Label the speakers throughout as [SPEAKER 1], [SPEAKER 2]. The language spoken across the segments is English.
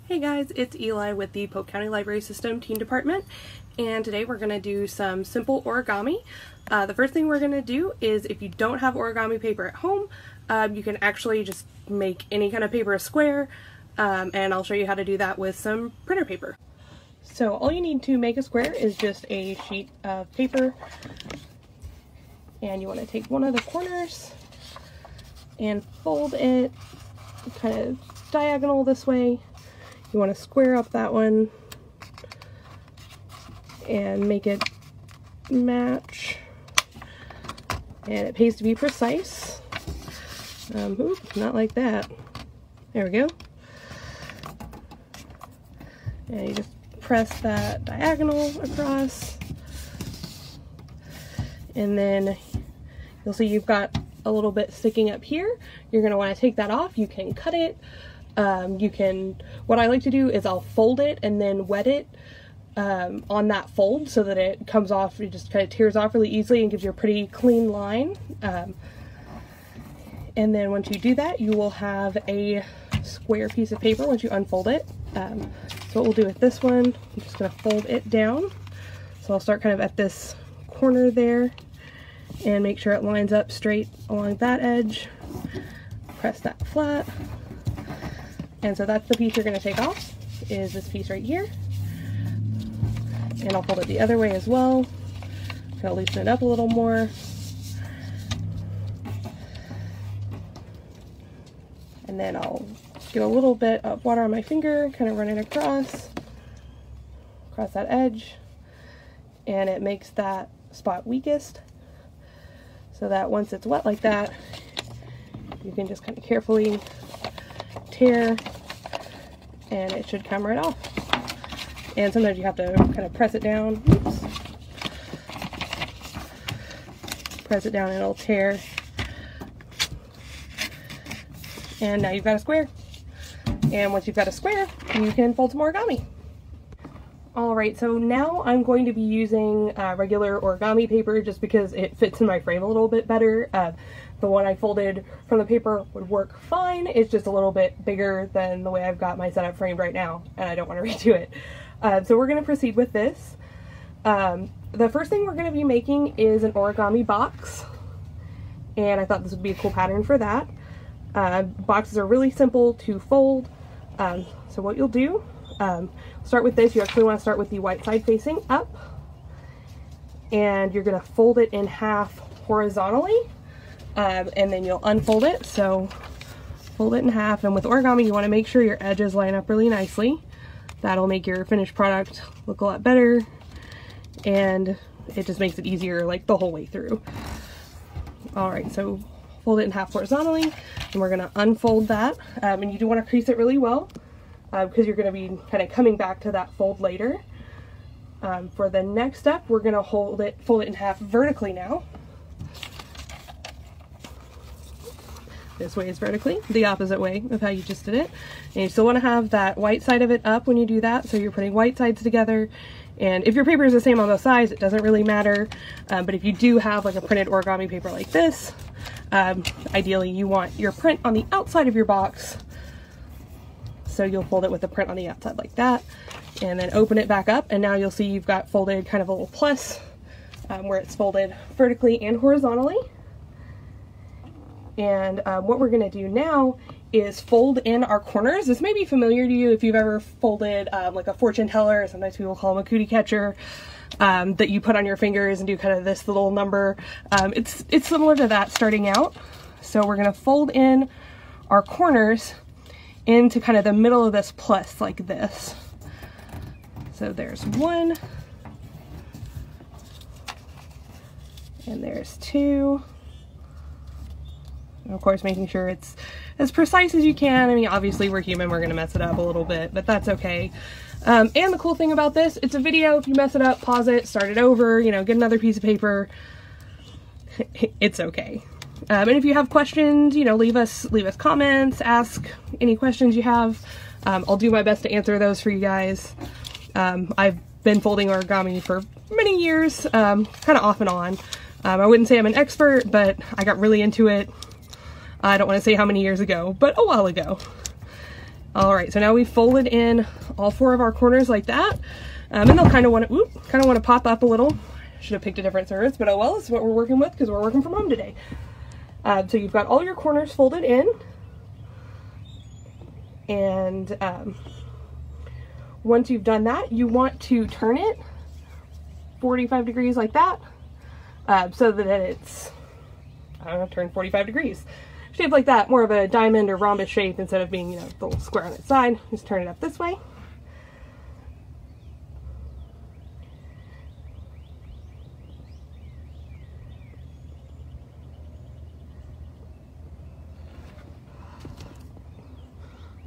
[SPEAKER 1] Hey guys, it's Eli with the Polk County Library System Teen Department, and today we're going to do some simple origami. The first thing we're going to do is, if you don't have origami paper at home, you can actually just make any kind of paper a square, and I'll show you how to do that with some printer paper. So all you need to make a square is just a sheet of paper, and you want to take one of the corners and fold it kind of diagonal this way. You want to square up that one and make it match, and it pays to be precise. Not like that. There we go. And you just press that diagonal across, and then you'll see you've got a little bit sticking up here. You're going to want to take that off. You can cut it. What I like to do is I'll fold it and then wet it on that fold so that it comes off, it just kind of tears off really easily and gives you a pretty clean line. And then once you do that, you will have a square piece of paper once you unfold it. So what we'll do with this one, I'm just going to fold it down. So I'll start kind of at this corner there and make sure it lines up straight along that edge. Press that flat. And so that's the piece you're going to take off, is this piece right here. And I'll fold it the other way as well. Kind of loosen it up a little more. And then I'll get a little bit of water on my finger, kind of run it across that edge. And it makes that spot weakest, so that once it's wet like that, you can just kind of carefully tear and it should come right off. And sometimes you have to kind of press it down. Oops. Press it down and it'll tear. And now you've got a square. And once you've got a square, you can fold some origami. Alright, so now I'm going to be using regular origami paper just because it fits in my frame a little bit better. The one I folded from the paper would work fine. It's just a little bit bigger than the way I've got my setup framed right now, and I don't want to redo it. So we're going to proceed with this. The first thing we're going to be making is an origami box, and I thought this would be a cool pattern for that. Boxes are really simple to fold, so what you'll do, start with this. You actually want to start with the white side facing up, and you're going to fold it in half horizontally. And then you'll unfold it, so fold it in half. And with origami, you want to make sure your edges line up really nicely. That'll make your finished product look a lot better, and it just makes it easier like the whole way through. Alright, so fold it in half horizontally, and we're going to unfold that. And you do want to crease it really well, because you're going to be kind of coming back to that fold later. For the next step, we're going to fold it in half vertically now. This way is vertically, the opposite way of how you just did it. And you still want to have that white side of it up when you do that, so you're putting white sides together. And if your paper is the same on both sides, it doesn't really matter. But if you do have like a printed origami paper like this, ideally you want your print on the outside of your box. So you'll fold it with the print on the outside like that, and then open it back up, and now you'll see you've got folded kind of a little plus where it's folded vertically and horizontally. And what we're going to do now is fold in our corners. This may be familiar to you if you've ever folded like a fortune teller, or sometimes people call them a cootie catcher, that you put on your fingers and do kind of this little number. It's similar to that starting out. So we're going to fold in our corners into kind of the middle of this plus like this. So there's one, and there's two. And of course, making sure it's as precise as you can. I mean, obviously we're human, we're going to mess it up a little bit, but that's okay. And the cool thing about this, it's a video. If you mess it up, pause it, start it over, you know, get another piece of paper. It's okay. And if you have questions, you know, leave us comments, ask any questions you have. I'll do my best to answer those for you guys. I've been folding origami for many years, kind of off and on. I wouldn't say I'm an expert, but I got really into it. I don't want to say how many years ago, but a while ago. All right, so now we've folded in all 4 of our corners like that. And they'll kind of want to pop up a little. Should have picked a different surface, but oh well, this is what we're working with because we're working from home today. So you've got all your corners folded in. And once you've done that, you want to turn it 45 degrees like that, so that it's, I don't know, turned 45 degrees. Shaped like that, more of a diamond or rhombus shape instead of being, you know, the little square on its side. Just turn it up this way.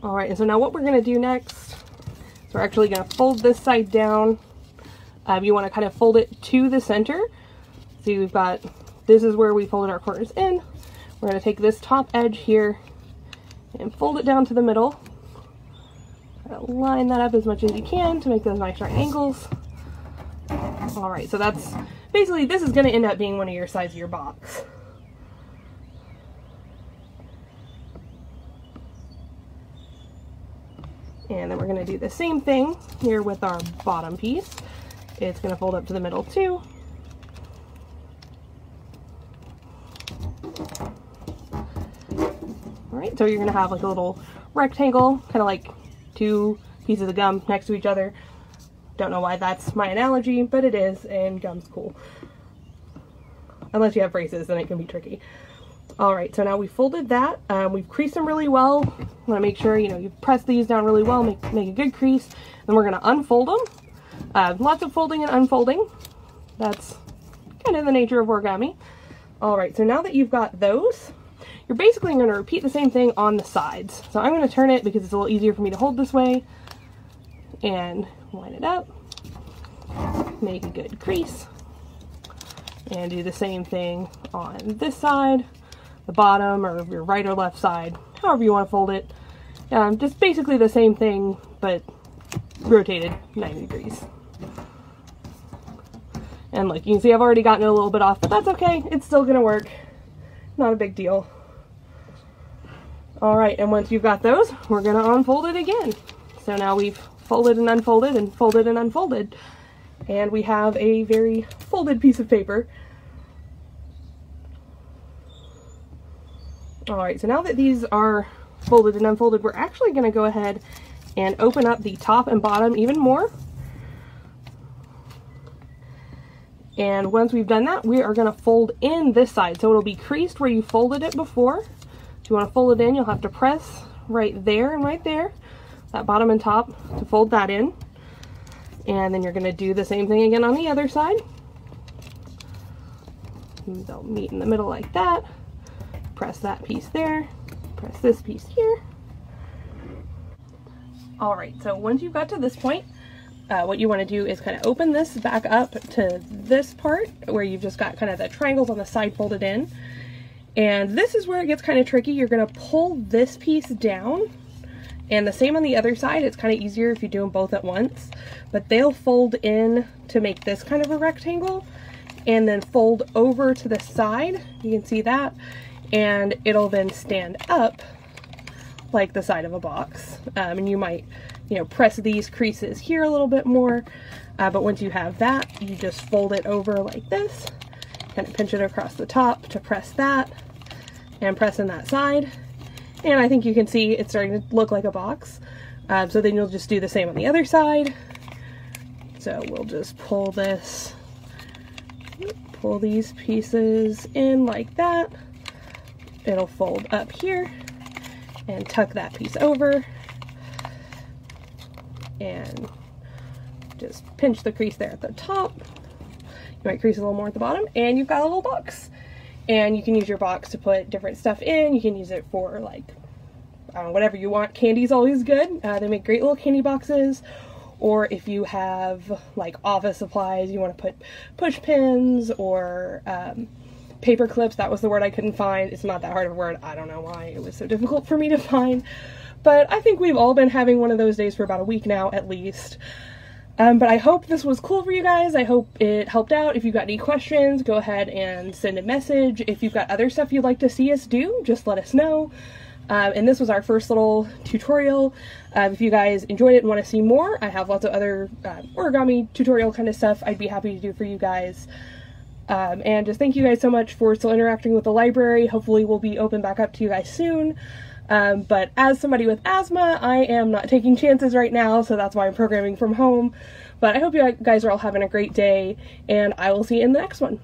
[SPEAKER 1] All right, and so now what we're gonna do next is we're actually gonna fold this side down. You wanna kind of fold it to the center. So we've got, this is where we folded our corners in. We're gonna take this top edge here and fold it down to the middle. Line that up as much as you can to make those nice right angles. All right, so that's, basically this is gonna end up being one of your sides of your box. And then we're going to do the same thing here with our bottom piece. It's going to fold up to the middle too. Alright, so you're going to have like a little rectangle, kind of like 2 pieces of gum next to each other. Don't know why that's my analogy, but it is, and gum's cool. Unless you have braces, then it can be tricky. Alright, so now we folded that. We've creased them really well. Want to make sure, you know, you press these down really well, make a good crease. Then we're going to unfold them. Lots of folding and unfolding. That's kind of the nature of origami. Alright, so now that you've got those, you're basically going to repeat the same thing on the sides. So I'm going to turn it because it's a little easier for me to hold this way. And line it up. Make a good crease. And do the same thing on this side, the bottom, or your right or left side, however you want to fold it. Just basically the same thing, but rotated 90 degrees. And look, you can see I've already gotten it a little bit off, but that's okay. It's still going to work. Not a big deal. Alright, and once you've got those, we're going to unfold it again. So now we've folded and unfolded and folded and unfolded. And we have a very folded piece of paper. Alright, so now that these are folded and unfolded, we're actually going to go ahead and open up the top and bottom even more. And once we've done that, we are going to fold in this side. So it'll be creased where you folded it before. If you want to fold it in, you'll have to press right there and right there, that bottom and top, to fold that in. And then you're going to do the same thing again on the other side. They'll meet in the middle like that. Press that piece there, press this piece here. Alright, so once you've got to this point, what you want to do is kind of open this back up to this part where you've just got kind of the triangles on the side folded in. And this is where it gets kind of tricky. You're going to pull this piece down, and the same on the other side. It's kind of easier if you do them both at once, but they'll fold in to make this kind of a rectangle and then fold over to the side. You can see that. And it'll then stand up like the side of a box. And you might, you know, press these creases here a little bit more, but once you have that, you just fold it over like this, kind of pinch it across the top to press that, and press in that side. And I think you can see it's starting to look like a box. So then you'll just do the same on the other side. So we'll just pull these pieces in like that. It'll fold up here and tuck that piece over and just pinch the crease there at the top. You might crease a little more at the bottom, and you've got a little box. And you can use your box to put different stuff in. You can use it for, like, I don't know, whatever you want. Candy's always good. They make great little candy boxes. Or if you have like office supplies, you want to put push pins or paper clips. That was the word I couldn't find. It's not that hard of a word. I don't know why it was so difficult for me to find. But I think we've all been having one of those days for about a week now, at least. But I hope this was cool for you guys. I hope it helped out. If you've got any questions, go ahead and send a message. If you've got other stuff you'd like to see us do, just let us know. And this was our first little tutorial. If you guys enjoyed it and want to see more, I have lots of other origami tutorial kind of stuff I'd be happy to do for you guys. And just thank you guys so much for still interacting with the library. Hopefully we'll be open back up to you guys soon. But as somebody with asthma, I am not taking chances right now, so that's why I'm programming from home. But I hope you guys are all having a great day, and I will see you in the next one.